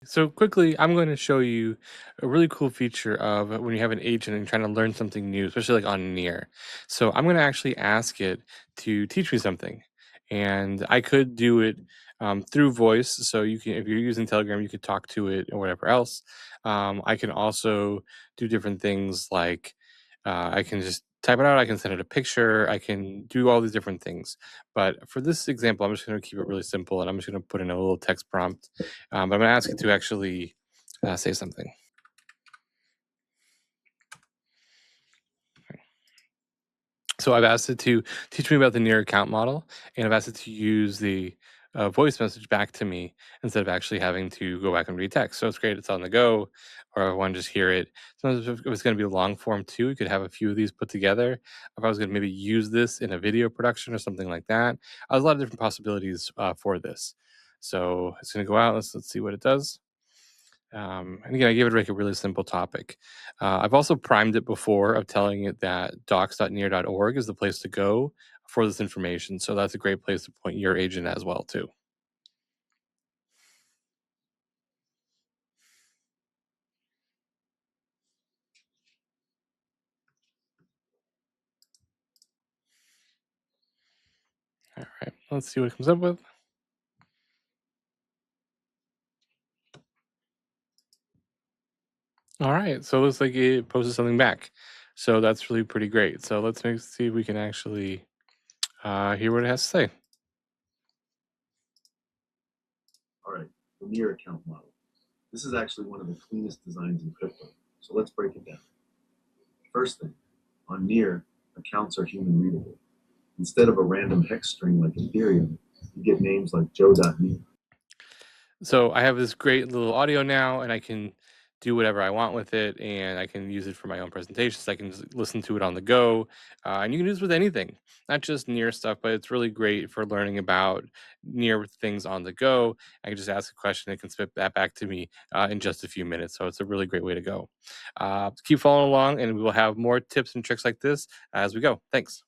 So quickly, I'm going to show you a really cool feature of when you have an agent and trying to learn something new, especially like on Near. So I'm going to actually ask it to teach me something, and I could do it through voice. So you can, if you're using Telegram, you could talk to it or whatever else. I can also do different things like I can just type it out. I can send it a picture. I can do all these different things. But for this example, I'm just going to keep it really simple, and I'm just going to put in a little text prompt, but I'm going to ask you to actually say something. So I've asked it to teach me about the near account model, and I've asked it to use the voice message back to me instead of actually having to go back and read text. So it's great. It's on the go, or I want to just hear it. Sometimes if it was going to be long form too, you could have a few of these put together. If I was going to maybe use this in a video production or something like that, there's a lot of different possibilities for this. So it's going to go out. Let's see what it does. And again, I gave it like a really simple topic. I've also primed it before of telling it that docs.near.org is the place to go for this information. So that's a great place to point your agent as well too. All right, let's see what it comes up with. All right, so it looks like it posted something back. So that's really pretty great. So let's see if we can actually hear what it has to say. All right, the Near account model. This is actually one of the cleanest designs in crypto, so let's break it down. First thing, on Near, accounts are human readable. Instead of a random hex string like Ethereum, you get names like Joe.me. So I have this great little audio now, and I can do whatever I want with it, and I can use it for my own presentations. I can just listen to it on the go, and you can use it with anything, not just near stuff, but it's really great for learning about near things on the go. I can just ask a question; it can spit that back to me in just a few minutes. So it's a really great way to go. Keep following along, and we will have more tips and tricks like this as we go. Thanks.